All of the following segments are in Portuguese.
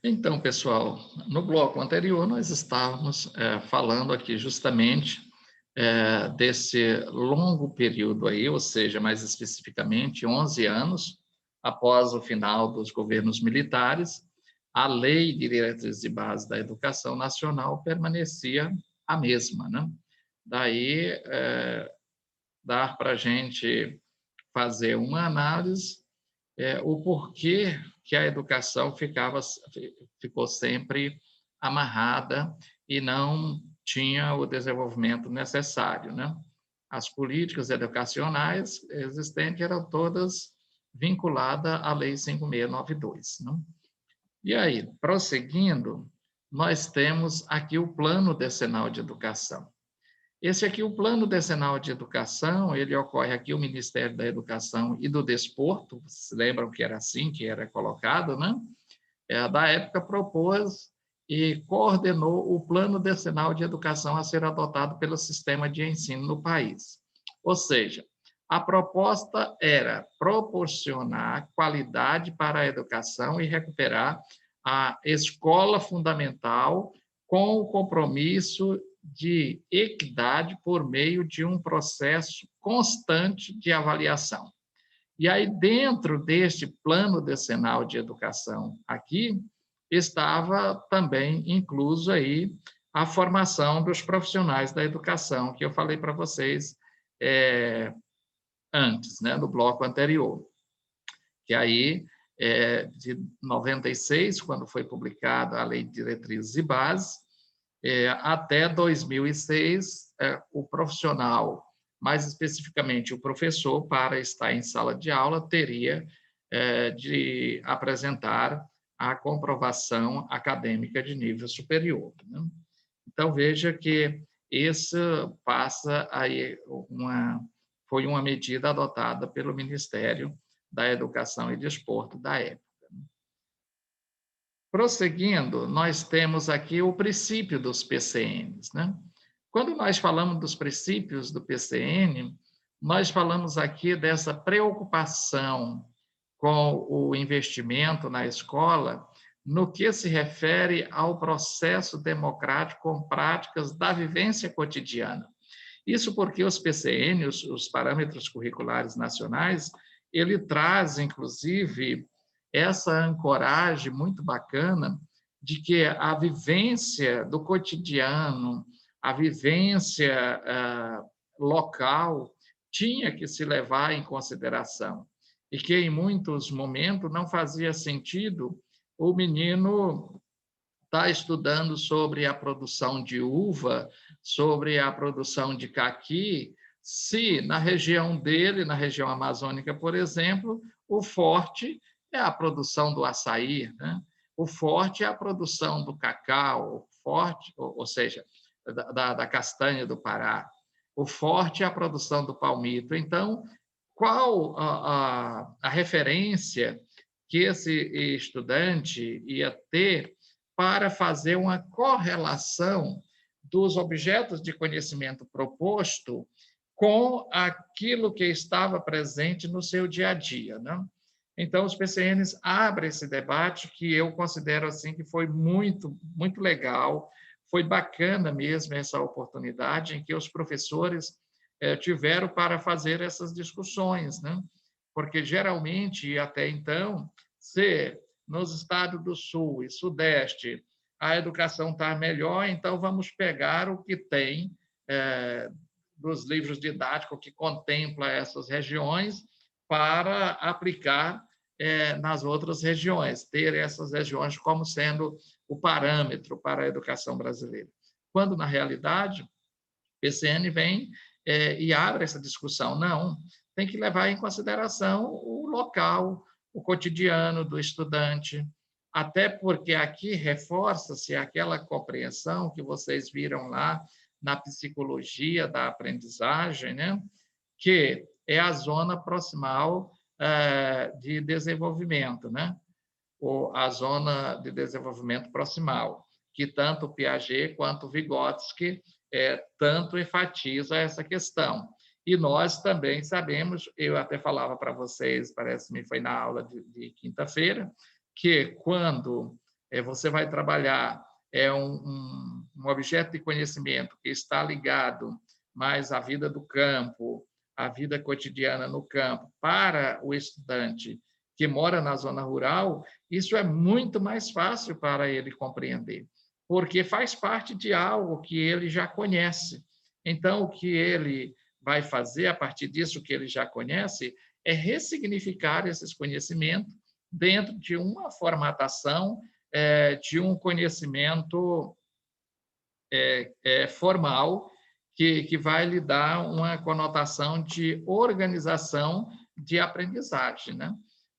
Então, pessoal, no bloco anterior nós estávamos falando aqui justamente desse longo período aí, ou seja, mais especificamente 11 anos após o final dos governos militares, a Lei de Diretrizes e Bases da Educação Nacional permanecia a mesma, né? Daí, dar para a gente fazer uma análise o porquê que a educação ficou sempre amarrada e não tinha o desenvolvimento necessário, né? As políticas educacionais existentes eram todas vinculadas à Lei 5.692, né? E aí, prosseguindo, nós temos aqui o Plano Decenal de Educação. Esse aqui, o Plano Decenal de Educação, ele ocorre aqui, o Ministério da Educação e do Desporto, vocês lembram que era assim que era colocado, né? Da época, propôs e coordenou o Plano Decenal de Educação a ser adotado pelo sistema de ensino no país. Ou seja, a proposta era proporcionar qualidade para a educação e recuperar a escola fundamental com o compromisso de equidade por meio de um processo constante de avaliação. E aí, dentro deste plano decenal de educação aqui, estava também incluso aí a formação dos profissionais da educação, que eu falei para vocês antes, né, no bloco anterior. Que aí, de 96, quando foi publicada a Lei de Diretrizes e Bases, até 2006, o profissional, mais especificamente o professor, para estar em sala de aula, teria de apresentar a comprovação acadêmica de nível superior, né? Então, veja que isso passa aí foi uma medida adotada pelo Ministério da Educação e Desporto da época. Prosseguindo, nós temos aqui o princípio dos PCNs, né? Quando nós falamos dos princípios do PCN, nós falamos aqui dessa preocupação com o investimento na escola no que se refere ao processo democrático com práticas da vivência cotidiana. Isso porque os PCN, os parâmetros curriculares nacionais, ele traz, inclusive, essa ancoragem muito bacana de que a vivência do cotidiano, a vivência local, tinha que se levar em consideração. E que, em muitos momentos, não fazia sentido o menino estar estudando sobre a produção de uva, sobre a produção de caqui, se na região dele, na região amazônica, por exemplo, o forte é a produção do açaí, né? O forte é a produção do cacau, o forte, ou seja, da castanha do Pará. O forte é a produção do palmito. Então, qual a referência que esse estudante ia ter para fazer uma correlação dos objetos de conhecimento proposto com aquilo que estava presente no seu dia a dia, né? Então, os PCNs abrem esse debate que eu considero assim que foi muito, muito legal, foi bacana mesmo essa oportunidade em que os professores tiveram para fazer essas discussões, né? Porque geralmente, até então, se nos estados do Sul e Sudeste a educação está melhor, então vamos pegar o que tem dos livros didáticos que contempla essas regiões para aplicar nas outras regiões, ter essas regiões como sendo o parâmetro para a educação brasileira. Quando, na realidade, o PCN vem e abre essa discussão. Não, tem que levar em consideração o local, o cotidiano do estudante, até porque aqui reforça-se aquela compreensão que vocês viram lá na psicologia da aprendizagem, né? Que é a zona proximal de desenvolvimento, né? Ou a zona de desenvolvimento proximal, que tanto Piaget quanto Vygotsky tanto enfatiza essa questão. E nós também sabemos, eu até falava para vocês, parece-me foi na aula de quinta-feira, que quando você vai trabalhar um objeto de conhecimento que está ligado mais à vida do campo, à vida cotidiana no campo, para o estudante que mora na zona rural, isso é muito mais fácil para ele compreender, porque faz parte de algo que ele já conhece. Então, o que ele vai fazer a partir disso que ele já conhece é ressignificar esses conhecimentos dentro de uma formatação, de um conhecimento formal, que vai lhe dar uma conotação de organização de aprendizagem, né?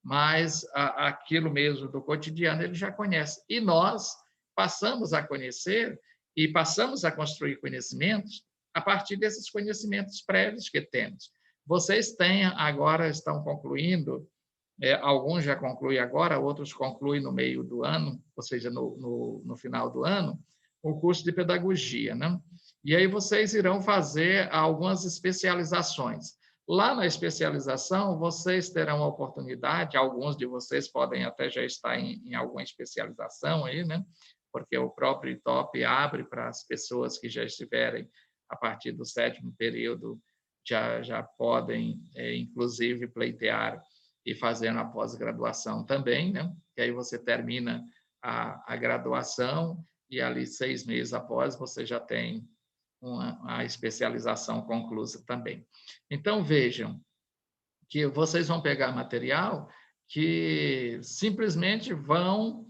Mas aquilo mesmo do cotidiano ele já conhece. E nós passamos a conhecer e passamos a construir conhecimentos a partir desses conhecimentos prévios que temos. Vocês têm agora, estão concluindo, alguns já concluem agora, outros concluem no meio do ano, ou seja, no final do ano, o curso de pedagogia, né? E aí vocês irão fazer algumas especializações. Lá na especialização, vocês terão a oportunidade, alguns de vocês podem até já estar em alguma especialização aí, né? Porque o próprio ITOP abre para as pessoas que já estiverem a partir do 7º período, já podem, inclusive, pleitear e fazendo a pós-graduação também, né? Que aí você termina a graduação e ali 6 meses após você já tem a especialização conclusa também. Então, vejam que vocês vão pegar material que simplesmente vão,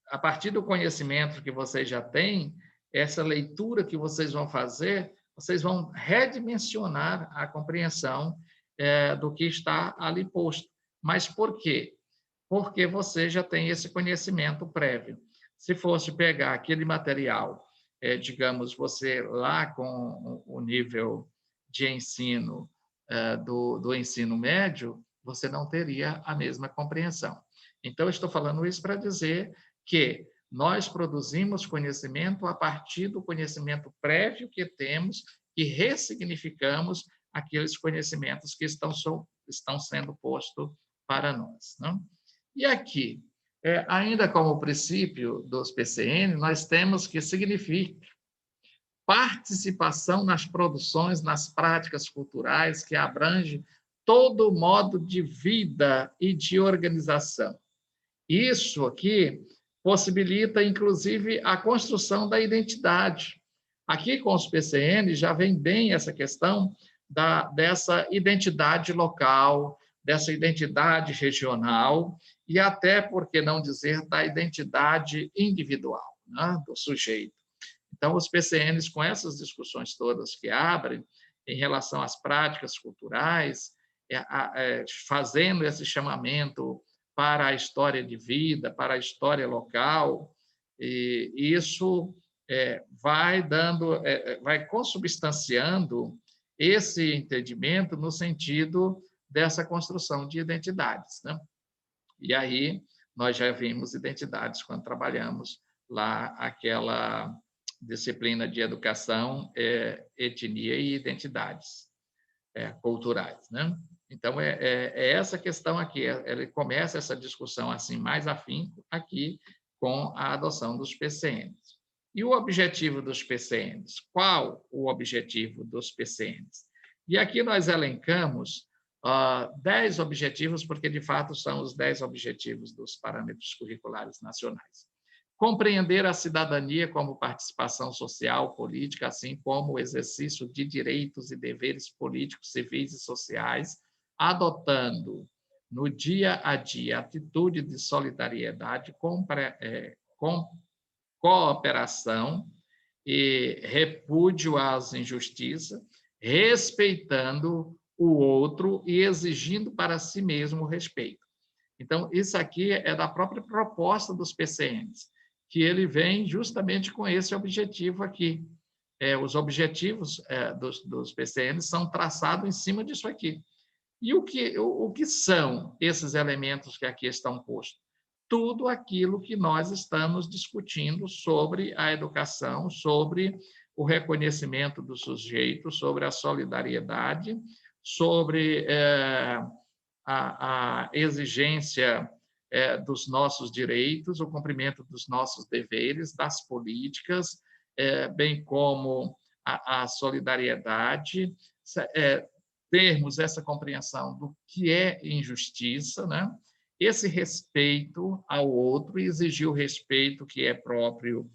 a partir do conhecimento que vocês já têm, essa leitura que vocês vão fazer, vocês vão redimensionar a compreensão do que está ali posto. Mas por quê? Porque você já tem esse conhecimento prévio. Se fosse pegar aquele material, digamos, você lá com o nível de ensino do ensino médio, você não teria a mesma compreensão. Então, eu estou falando isso para dizer que nós produzimos conhecimento a partir do conhecimento prévio que temos e ressignificamos aqueles conhecimentos que estão sendo postos para nós. Não? E aqui, ainda como princípio dos PCN, nós temos que significa participação nas produções, nas práticas culturais, que abrange todo o modo de vida e de organização. Isso aqui possibilita, inclusive, a construção da identidade. Aqui, com os PCN, já vem bem essa questão dessa identidade local, dessa identidade regional e até, por que não dizer, da identidade individual, né, do sujeito. Então, os PCNs, com essas discussões todas que abrem em relação às práticas culturais, fazendo esse chamamento para a história de vida, para a história local, e isso vai consubstanciando esse entendimento no sentido dessa construção de identidades, né? E aí nós já vimos identidades quando trabalhamos lá aquela disciplina de educação, etnia e identidades culturais, né? Então, essa questão aqui, ele começa essa discussão assim mais afinco aqui com a adoção dos PCNs. E o objetivo dos PCNs? Qual o objetivo dos PCNs? E aqui nós elencamos 10 objetivos, porque, de fato, são os 10 objetivos dos parâmetros curriculares nacionais. Compreender a cidadania como participação social, política, assim como o exercício de direitos e deveres políticos, civis e sociais, adotando no dia a dia atitude de solidariedade, cooperação e repúdio às injustiças, respeitando o outro e exigindo para si mesmo o respeito. Então, isso aqui é da própria proposta dos PCNs, que ele vem justamente com esse objetivo aqui. Os objetivos dos PCNs são traçados em cima disso aqui. E o que são esses elementos que aqui estão postos? Tudo aquilo que nós estamos discutindo sobre a educação, sobre o reconhecimento do sujeito, sobre a solidariedade, sobre a exigência dos nossos direitos, o cumprimento dos nossos deveres, das políticas, bem como a solidariedade, termos essa compreensão do que é injustiça, né? Esse respeito ao outro e exigir o respeito que é próprio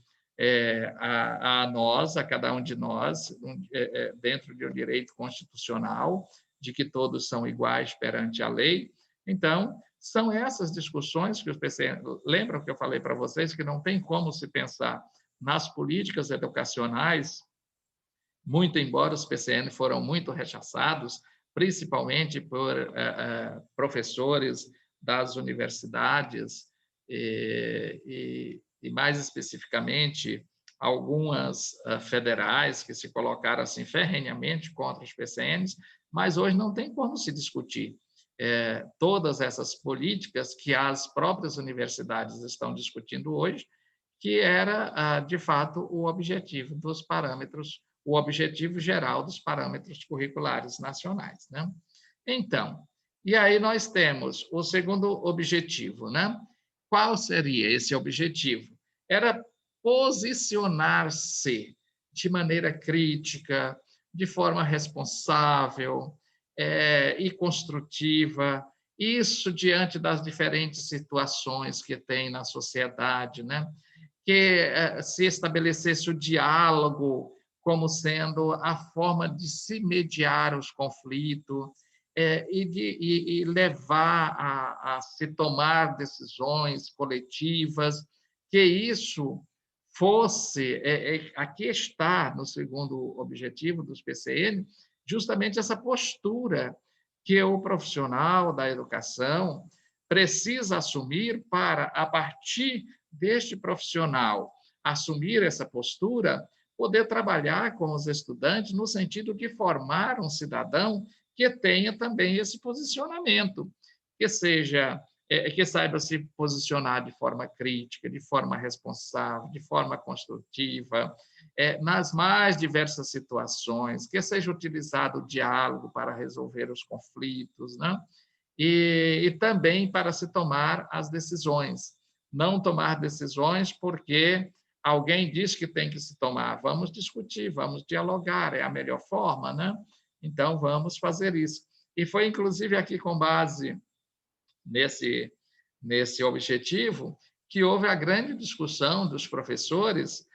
a nós, a cada um de nós, dentro de um direito constitucional, de que todos são iguais perante a lei. Então, são essas discussões que os PCN... Lembram que eu falei para vocês que não tem como se pensar nas políticas educacionais, muito embora os PCN foram muito rechaçados, principalmente por professores das universidades e mais especificamente, algumas federais que se colocaram assim ferrenhamente contra os PCNs, mas hoje não tem como se discutir todas essas políticas que as próprias universidades estão discutindo hoje, que era, de fato, o objetivo dos parâmetros, o objetivo geral dos parâmetros curriculares nacionais, né? Então, e aí nós temos o segundo objetivo, né? Qual seria esse objetivo? Era posicionar-se de maneira crítica, de forma responsável e construtiva, isso diante das diferentes situações que tem na sociedade, né? Que se estabelecesse o diálogo como sendo a forma de se mediar os conflitos e levar a se tomar decisões coletivas, que isso fosse, aqui está no segundo objetivo dos PCN, justamente essa postura que o profissional da educação precisa assumir para, a partir deste profissional assumir essa postura, poder trabalhar com os estudantes no sentido de formar um cidadão que tenha também esse posicionamento, que seja, que saiba se posicionar de forma crítica, de forma responsável, de forma construtiva, nas mais diversas situações, que seja utilizado o diálogo para resolver os conflitos, né? E também para se tomar as decisões. Não tomar decisões porque alguém diz que tem que se tomar. Vamos discutir, vamos dialogar, é a melhor forma, né? Então, vamos fazer isso. E foi, inclusive, aqui com base nesse objetivo que houve a grande discussão dos professores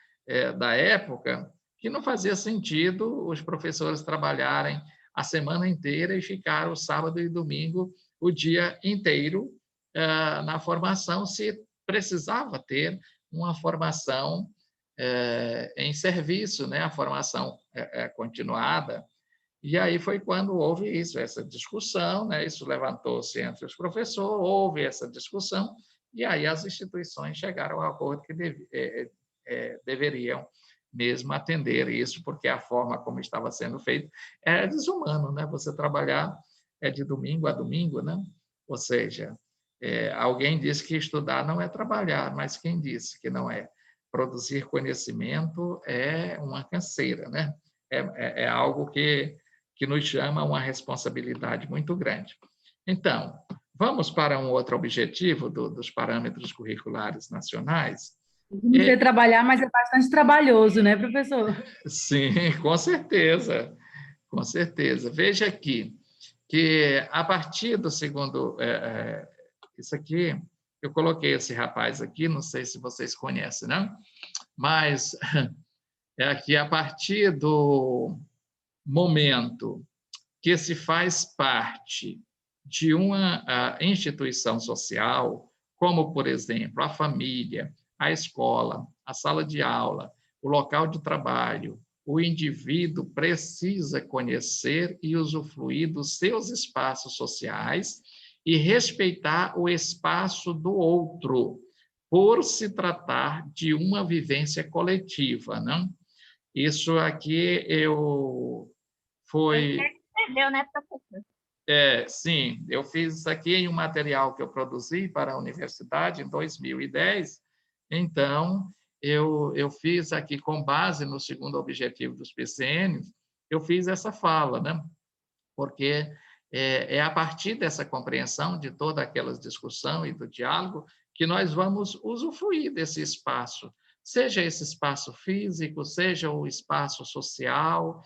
da época, que não fazia sentido os professores trabalharem a semana inteira e ficar o sábado e domingo o dia inteiro na formação, se precisava ter uma formação em serviço, né? A formação continuada. E aí foi quando houve isso, essa discussão, né? Isso levantou-se entre os professores, houve essa discussão, e aí as instituições chegaram ao acordo que deveriam mesmo atender isso, porque a forma como estava sendo feito era desumano, né? Você trabalhar de domingo a domingo, né? Ou seja, alguém disse que estudar não é trabalhar, mas quem disse que não é? Produzir conhecimento é uma canseira, né? É algo que nos chama a uma responsabilidade muito grande. Então, vamos para um outro objetivo dos parâmetros curriculares nacionais. Não sei trabalhar, mas é bastante trabalhoso, né, professor? Sim, com certeza, com certeza. Veja aqui que a partir do segundo, isso aqui, eu coloquei esse rapaz aqui, não sei se vocês conhecem, né? Mas é que a partir do momento que se faz parte de uma instituição social, como, por exemplo, a família, a escola, a sala de aula, o local de trabalho, o indivíduo precisa conhecer e usufruir dos seus espaços sociais e respeitar o espaço do outro, por se tratar de uma vivência coletiva, não? Isso aqui foi... Entendeu, né, professor? Sim, eu fiz isso aqui em um material que eu produzi para a universidade em 2010. Então, eu fiz aqui, com base no segundo objetivo dos PCNs, eu fiz essa fala, né? Porque é a partir dessa compreensão de toda aquela discussão e do diálogo que nós vamos usufruir desse espaço, seja esse espaço físico, seja o espaço social,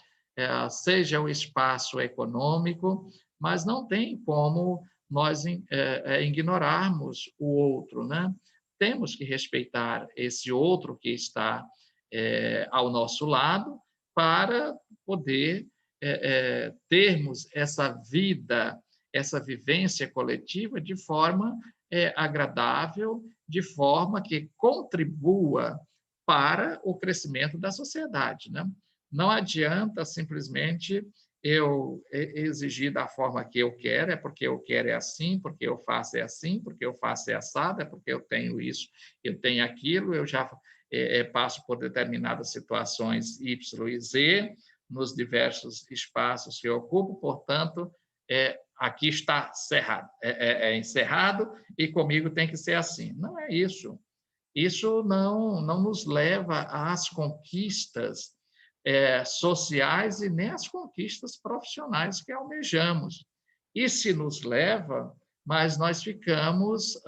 seja o espaço econômico, mas não tem como nós ignorarmos o outro, né? Temos que respeitar esse outro que está ao nosso lado para poder termos essa vida, essa vivência coletiva de forma agradável, de forma que contribua para o crescimento da sociedade, né? Não adianta simplesmente eu exigir da forma que eu quero, é porque eu quero é assim, porque eu faço é assim, porque eu faço é assado, é porque eu tenho isso, eu tenho aquilo, eu já passo por determinadas situações Y e Z, nos diversos espaços que eu ocupo, portanto, aqui está encerrado e comigo tem que ser assim. Não é isso. Isso não nos leva às conquistas sociais e nem às conquistas profissionais que almejamos. E se nos leva, mas nós ficamos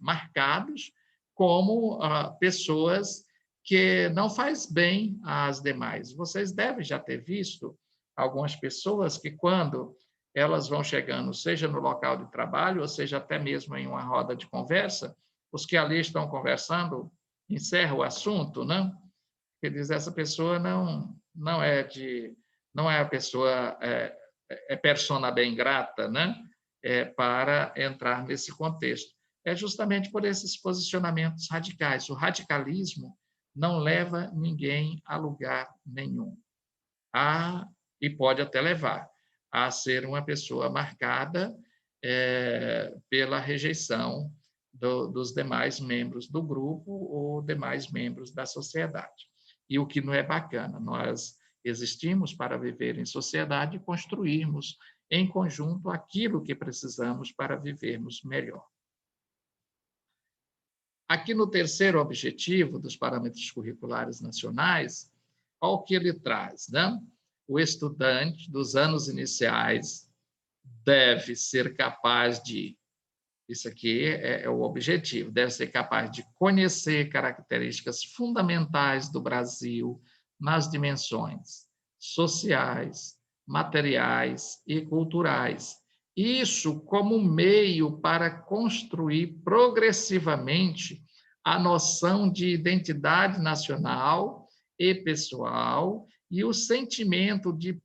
marcados como pessoas que não faz bem às demais. Vocês devem já ter visto algumas pessoas que, quando elas vão chegando, seja no local de trabalho, ou seja até mesmo em uma roda de conversa, os que ali estão conversando encerram o assunto, né? Quer dizer, essa pessoa não é a pessoa persona bem grata, né? Para entrar nesse contexto. É justamente por esses posicionamentos radicais. O radicalismo não leva ninguém a lugar nenhum. E pode até levar a ser uma pessoa marcada pela rejeição dos demais membros do grupo ou demais membros da sociedade. E o que não é bacana, nós existimos para viver em sociedade e construirmos em conjunto aquilo que precisamos para vivermos melhor. Aqui no terceiro objetivo dos parâmetros curriculares nacionais, olha o que ele traz, né? O estudante dos anos iniciais deve ser capaz de, isso aqui é o objetivo, deve ser capaz de conhecer características fundamentais do Brasil nas dimensões sociais, materiais e culturais. Isso como meio para construir progressivamente a noção de identidade nacional e pessoal e o sentimento de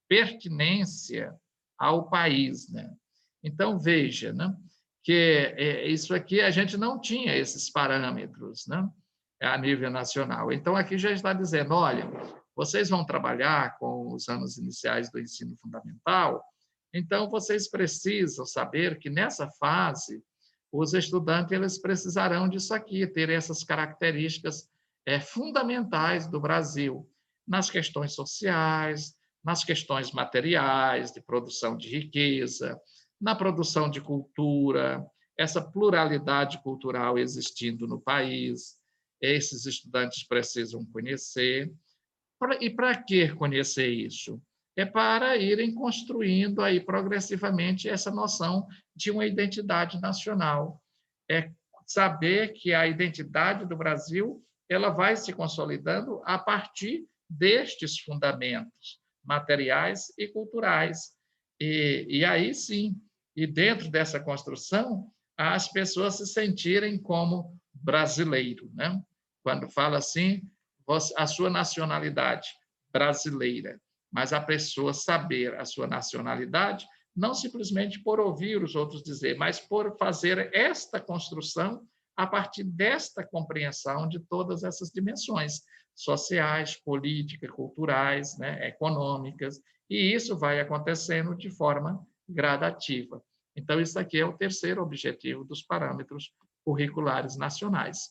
pertinência ao país, né? Então, veja, né, que isso aqui a gente não tinha esses parâmetros, né, a nível nacional. Então, aqui já está dizendo, olha, vocês vão trabalhar com os anos iniciais do ensino fundamental, então vocês precisam saber que nessa fase os estudantes eles precisarão disso aqui, ter essas características fundamentais do Brasil, nas questões sociais, nas questões materiais, de produção de riqueza, na produção de cultura, essa pluralidade cultural existindo no país, esses estudantes precisam conhecer. E para que conhecer isso? É para irem construindo aí progressivamente essa noção de uma identidade nacional. É saber que a identidade do Brasil ela vai se consolidando a partir destes fundamentos materiais e culturais. E aí sim, e dentro dessa construção, as pessoas se sentirem como brasileiro, né? Quando fala assim, a sua nacionalidade brasileira, mas a pessoa saber a sua nacionalidade, não simplesmente por ouvir os outros dizer, mas por fazer esta construção a partir desta compreensão de todas essas dimensões sociais, políticas, culturais, né, econômicas, e isso vai acontecendo de forma gradativa. Então, isso aqui é o terceiro objetivo dos parâmetros curriculares nacionais.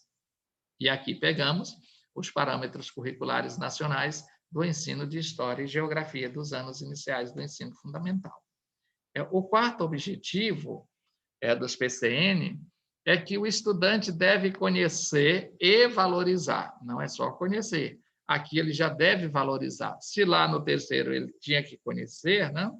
E aqui pegamos os parâmetros curriculares nacionais do ensino de História e Geografia dos anos iniciais do ensino fundamental. O quarto objetivo dos PCN é que o estudante deve conhecer e valorizar, não é só conhecer, aqui ele já deve valorizar. Se lá no terceiro ele tinha que conhecer, né,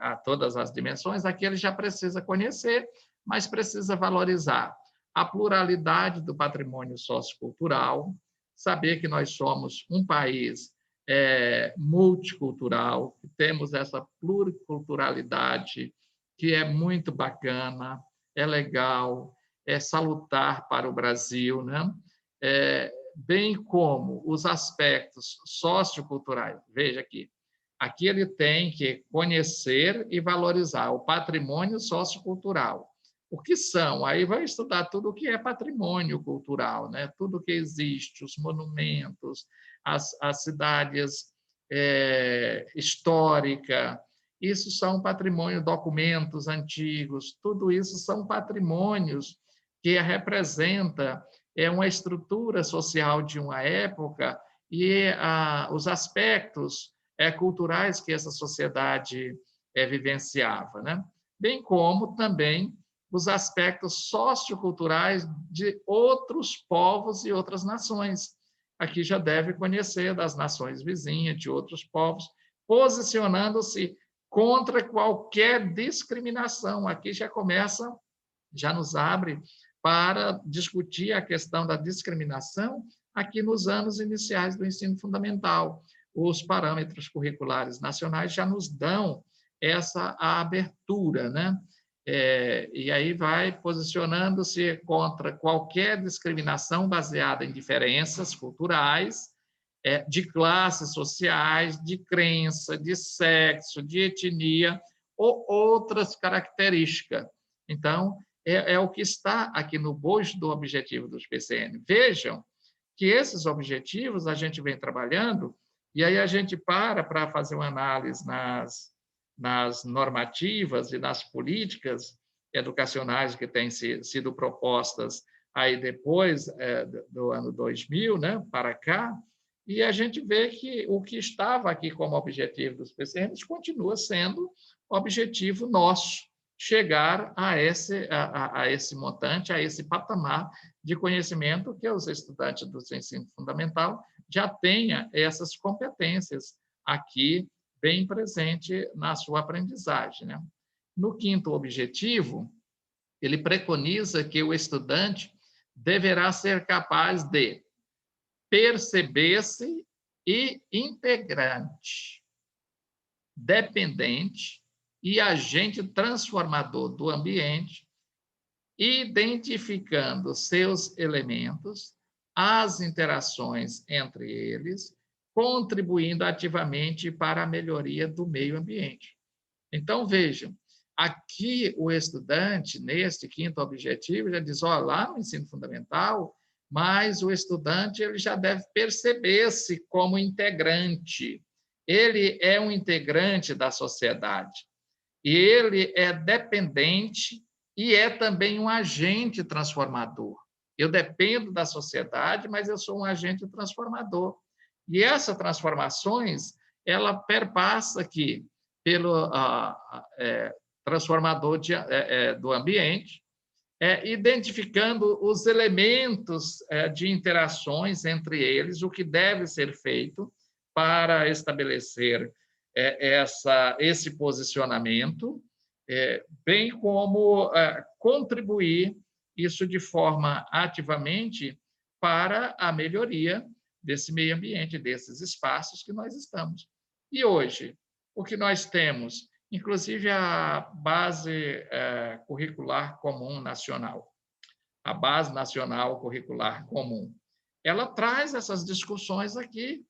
a todas as dimensões, aqui ele já precisa conhecer, mas precisa valorizar a pluralidade do patrimônio sociocultural, saber que nós somos um país multicultural, que temos essa pluriculturalidade que é muito bacana, é legal, é salutar para o Brasil, né? Bem como os aspectos socioculturais. Veja aqui ele tem que conhecer e valorizar o patrimônio sociocultural. O que são? Aí vai estudar tudo o que é patrimônio cultural, né? Tudo que existe, os monumentos, as cidades históricas, isso são patrimônio, documentos antigos, tudo isso são patrimônios que representa uma estrutura social de uma época e os aspectos culturais que essa sociedade vivenciava, né? Bem como também os aspectos socioculturais de outros povos e outras nações. Aqui já deve conhecer das nações vizinhas, de outros povos, posicionando-se contra qualquer discriminação. Aqui já começa, já nos abre para discutir a questão da discriminação aqui nos anos iniciais do ensino fundamental. Os parâmetros curriculares nacionais já nos dão essa abertura, né? E aí vai posicionando-se contra qualquer discriminação baseada em diferenças culturais, de classes sociais, de crença, de sexo, de etnia ou outras características. Então, é o que está aqui no bojo do objetivo dos PCN. Vejam que esses objetivos a gente vem trabalhando, e aí a gente para fazer uma análise nas normativas e nas políticas educacionais que têm sido propostas aí depois do ano 2000, né, para cá, e a gente vê que o que estava aqui como objetivo dos PCNs continua sendo objetivo nosso, chegar a esse montante, a esse patamar de conhecimento que os estudantes do ensino fundamental já tenham essas competências aqui bem presente na sua aprendizagem, né? No quinto objetivo, ele preconiza que o estudante deverá ser capaz de perceber-se e integrante, dependente e agente transformador do ambiente, identificando seus elementos, as interações entre eles, contribuindo ativamente para a melhoria do meio ambiente. Então, vejam, aqui o estudante, neste quinto objetivo, já diz, lá no ensino fundamental, mas o estudante ele já deve perceber-se como integrante. Ele é um integrante da sociedade. E ele é dependente e é também um agente transformador. Eu dependo da sociedade, mas eu sou um agente transformador. E essas transformações, ela perpassa aqui pelo transformador do ambiente, identificando os elementos de interações entre eles, o que deve ser feito para estabelecer esse posicionamento, bem como contribuir isso de forma ativamente para a melhoria desse meio ambiente, desses espaços que nós estamos. E hoje, o que nós temos? Inclusive a base curricular comum nacional, a base nacional curricular comum, ela traz essas discussões aqui,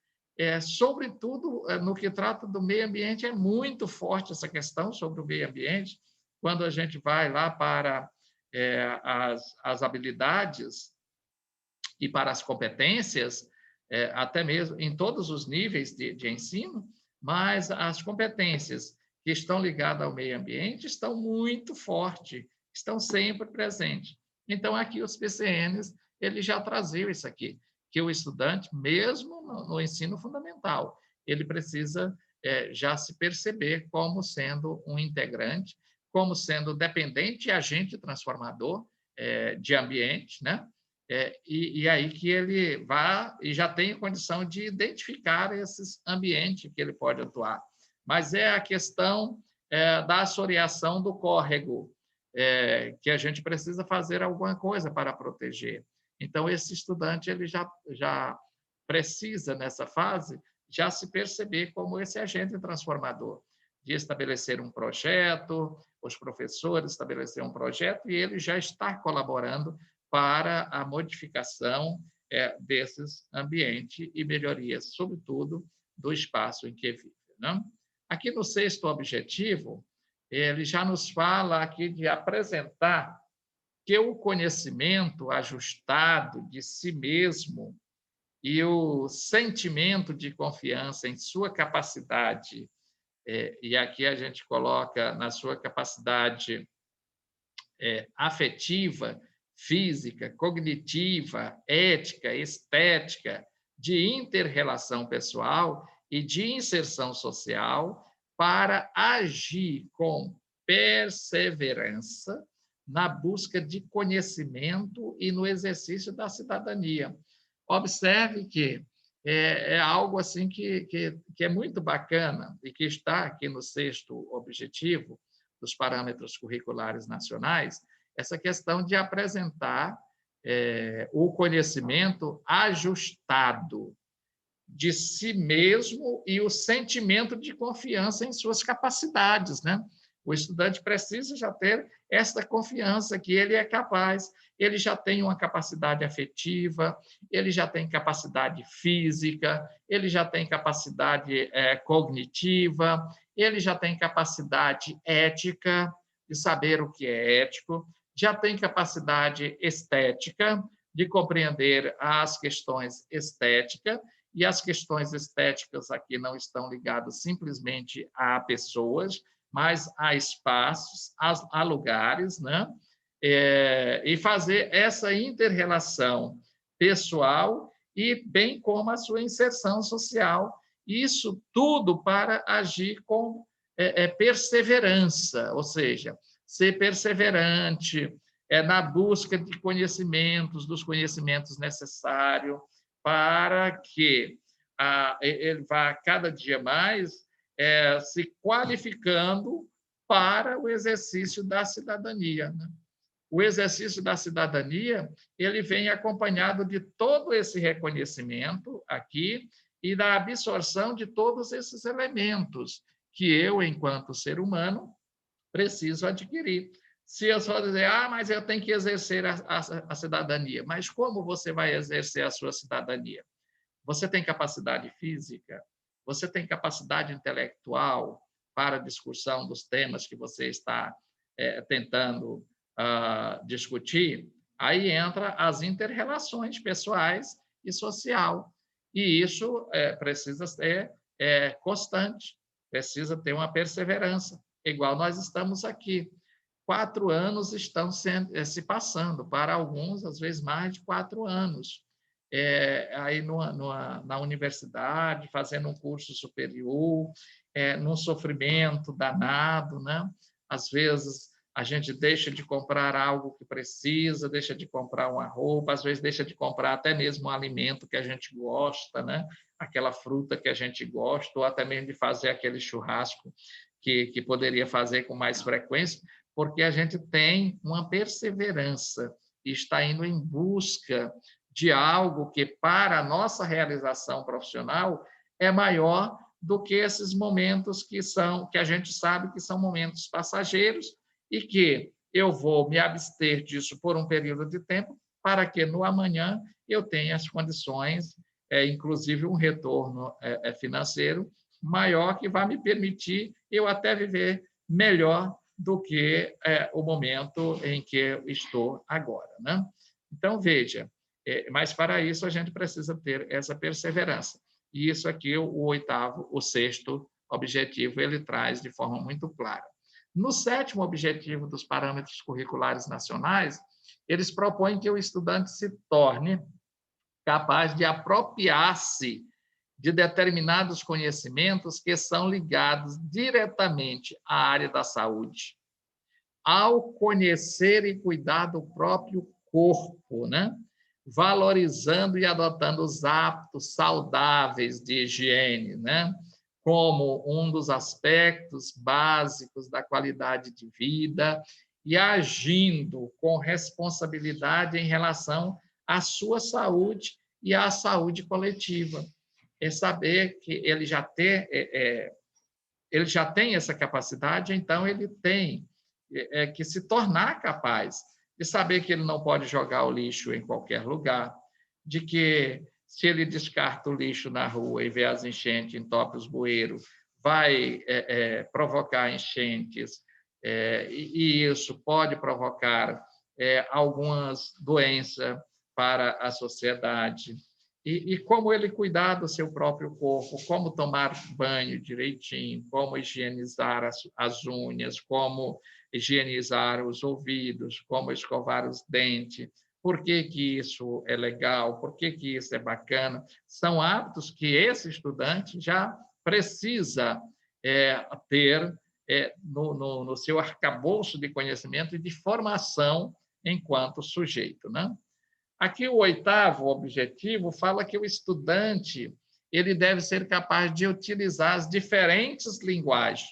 sobretudo no que trata do meio ambiente, é muito forte essa questão sobre o meio ambiente, quando a gente vai lá para as habilidades e para as competências, até mesmo em todos os níveis de ensino, mas as competências que estão ligadas ao meio ambiente estão muito fortes, estão sempre presentes. Então, aqui os PCNs, ele já traziam isso aqui, que o estudante, mesmo no ensino fundamental, ele precisa já se perceber como sendo um integrante, como sendo dependente e agente transformador de ambiente, né? e aí que ele vá e já tem condição de identificar esses ambientes que ele pode atuar. Mas é a questão da assoreação do córrego, que a gente precisa fazer alguma coisa para proteger. Então, esse estudante ele já precisa, nessa fase, já se perceber como esse agente transformador, de estabelecer um projeto, os professores estabelecer um projeto, e ele já está colaborando para a modificação desses ambientes e melhorias, sobretudo, do espaço em que vive. Né? Aqui no sexto objetivo, ele já nos fala aqui de apresentar que o conhecimento ajustado de si mesmo e o sentimento de confiança em sua capacidade, e aqui a gente coloca na sua capacidade afetiva, física, cognitiva, ética, estética, de inter-relação pessoal e de inserção social, para agir com perseverança na busca de conhecimento e no exercício da cidadania. Observe que é algo assim que é muito bacana e que está aqui no sexto objetivo dos parâmetros curriculares nacionais, essa questão de apresentar o conhecimento ajustado de si mesmo e o sentimento de confiança em suas capacidades, né? O estudante precisa já ter esta confiança que ele é capaz, ele já tem uma capacidade afetiva, ele já tem capacidade física, ele já tem capacidade cognitiva, ele já tem capacidade ética, de saber o que é ético, já tem capacidade estética, de compreender as questões estéticas, e as questões estéticas aqui não estão ligadas simplesmente a pessoas, mas a espaços, a lugares, né? E fazer essa inter-relação pessoal e bem como a sua inserção social. Isso tudo para agir com perseverança, ou seja, ser perseverante na busca de conhecimentos, dos conhecimentos necessários, para que ele vá cada dia mais se qualificando para o exercício da cidadania. Né? O exercício da cidadania ele vem acompanhado de todo esse reconhecimento aqui e da absorção de todos esses elementos que eu, enquanto ser humano, preciso adquirir. Se eu só dizer, mas eu tenho que exercer a cidadania. Mas como você vai exercer a sua cidadania? Você tem capacidade física? Você tem capacidade intelectual para a discussão dos temas que você está tentando discutir? Aí entra as inter-relações pessoais e social. E isso precisa ser constante, precisa ter uma perseverança, igual nós estamos aqui. 4 anos estão se passando, para alguns, às vezes, mais de 4 anos. Aí na universidade, fazendo um curso superior, num sofrimento danado, né? Às vezes, a gente deixa de comprar algo que precisa, deixa de comprar uma roupa, às vezes deixa de comprar até mesmo um alimento que a gente gosta, né? Aquela fruta que a gente gosta, ou até mesmo de fazer aquele churrasco que poderia fazer com mais frequência, porque a gente tem uma perseverança e está indo em busca de algo que, para a nossa realização profissional, é maior do que esses momentos que a gente sabe que são momentos passageiros e que eu vou me abster disso por um período de tempo para que no amanhã eu tenha as condições, inclusive um retorno financeiro maior que vai me permitir eu até viver melhor do que o momento em que eu estou agora, né? Então, veja, mas para isso a gente precisa ter essa perseverança. E isso aqui, o sexto objetivo, ele traz de forma muito clara. No sétimo objetivo dos parâmetros curriculares nacionais, eles propõem que o estudante se torne capaz de apropriar-se de determinados conhecimentos que são ligados diretamente à área da saúde, ao conhecer e cuidar do próprio corpo, né? valorizando e adotando os hábitos saudáveis de higiene, né? Como um dos aspectos básicos da qualidade de vida e agindo com responsabilidade em relação à sua saúde e à saúde coletiva. É saber que ele já tem essa capacidade, então ele tem que se tornar capaz de saber que ele não pode jogar o lixo em qualquer lugar, de que se ele descarta o lixo na rua e vê as enchentes, entope os bueiros, vai provocar enchentes, e isso pode provocar algumas doenças para a sociedade. E como ele cuidar do seu próprio corpo, como tomar banho direitinho, como higienizar as unhas, como higienizar os ouvidos, como escovar os dentes, por que que isso é legal, por que que isso é bacana. São hábitos que esse estudante já precisa ter no seu arcabouço de conhecimento e de formação enquanto sujeito, né? Aqui o 8º objetivo fala que o estudante ele deve ser capaz de utilizar as diferentes linguagens,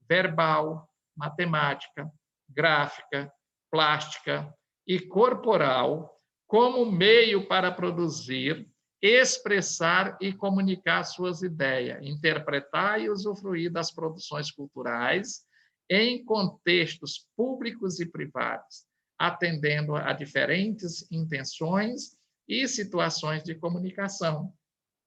verbal, matemática, gráfica, plástica e corporal, como meio para produzir, expressar e comunicar suas ideias, interpretar e usufruir das produções culturais em contextos públicos e privados, atendendo a diferentes intenções e situações de comunicação.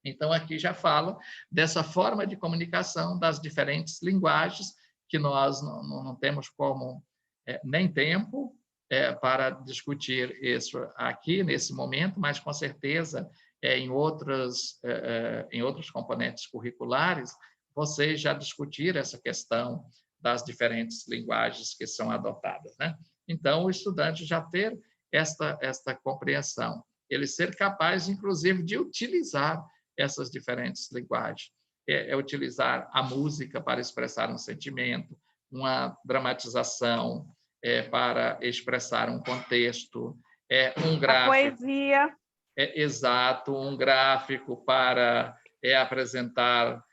Então, aqui já fala dessa forma de comunicação, das diferentes linguagens, que nós não temos como, nem tempo, para discutir isso aqui, nesse momento, mas, com certeza, em outros componentes curriculares, vocês já discutiram essa questão das diferentes linguagens que são adotadas, né? Então, o estudante já ter esta compreensão, ele ser capaz, inclusive, de utilizar essas diferentes linguagens, utilizar a música para expressar um sentimento, uma dramatização para expressar um contexto, um gráfico. A poesia. Exato, um gráfico para apresentar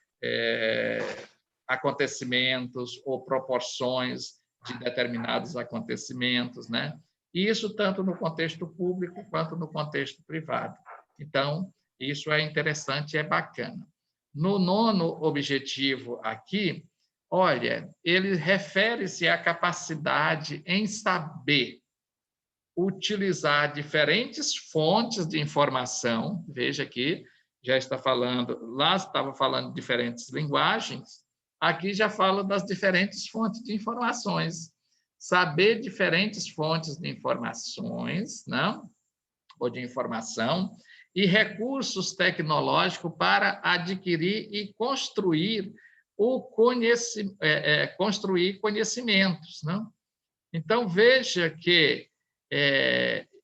acontecimentos ou proporções de determinados acontecimentos, né? E isso tanto no contexto público quanto no contexto privado. Então, isso é interessante e é bacana. No 9º objetivo aqui, olha, ele refere-se à capacidade em saber utilizar diferentes fontes de informação. Veja aqui, já está falando, lá estava falando de diferentes linguagens, aqui já fala das diferentes fontes de informações. Saber diferentes fontes de informações, não? Ou de informação, e recursos tecnológicos para adquirir e construir construir conhecimentos, não? Então, veja que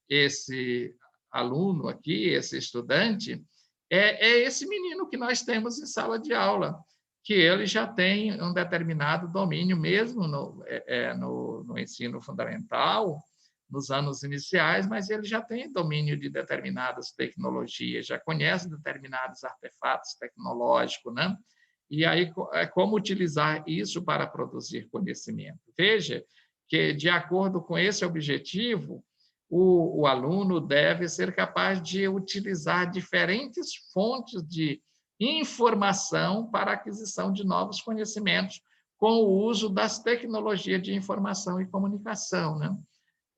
esse aluno aqui, esse estudante, é esse menino que nós temos em sala de aula, que ele já tem um determinado domínio, mesmo no ensino fundamental, nos anos iniciais, mas ele já tem domínio de determinadas tecnologias, já conhece determinados artefatos tecnológicos, né? E aí, como utilizar isso para produzir conhecimento? Veja que, de acordo com esse objetivo, o aluno deve ser capaz de utilizar diferentes fontes de informação para a aquisição de novos conhecimentos com o uso das tecnologias de informação e comunicação, né?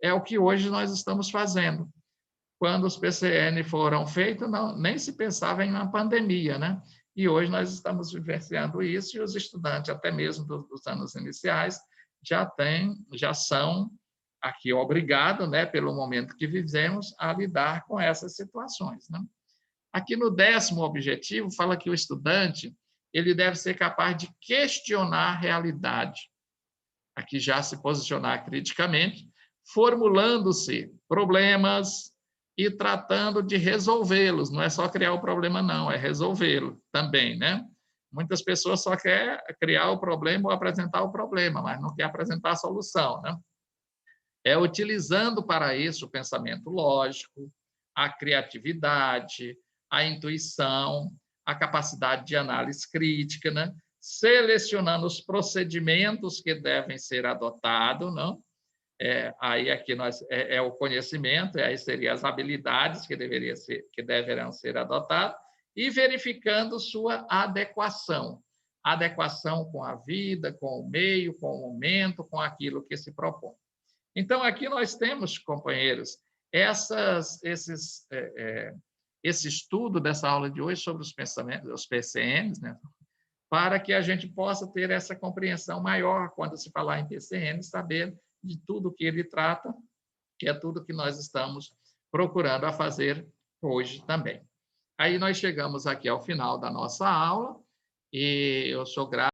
É o que hoje nós estamos fazendo. Quando os PCN foram feitos, nem se pensava em uma pandemia, né? E hoje nós estamos vivenciando isso, e os estudantes, até mesmo dos anos iniciais, já são aqui obrigados, né, pelo momento que vivemos, a lidar com essas situações, né? Aqui no 10º objetivo, fala que o estudante ele deve ser capaz de questionar a realidade. Aqui já se posicionar criticamente, formulando-se problemas e tratando de resolvê-los. Não é só criar o problema, não, é resolvê-lo também, né? Muitas pessoas só querem criar o problema ou apresentar o problema, mas não quer apresentar a solução, né? Utilizando para isso o pensamento lógico, a criatividade, a intuição, a capacidade de análise crítica, né? Selecionando os procedimentos que devem ser adotados, não? Aí aqui é o conhecimento, aí seriam as habilidades que deverão ser adotadas, e verificando sua adequação com a vida, com o meio, com o momento, com aquilo que se propõe. Então, aqui nós temos, companheiros, esse estudo dessa aula de hoje sobre os pensamentos, os PCNs, né? Para que a gente possa ter essa compreensão maior quando se falar em PCN, saber de tudo que ele trata, que é tudo que nós estamos procurando a fazer hoje também. Aí nós chegamos aqui ao final da nossa aula, e eu sou grato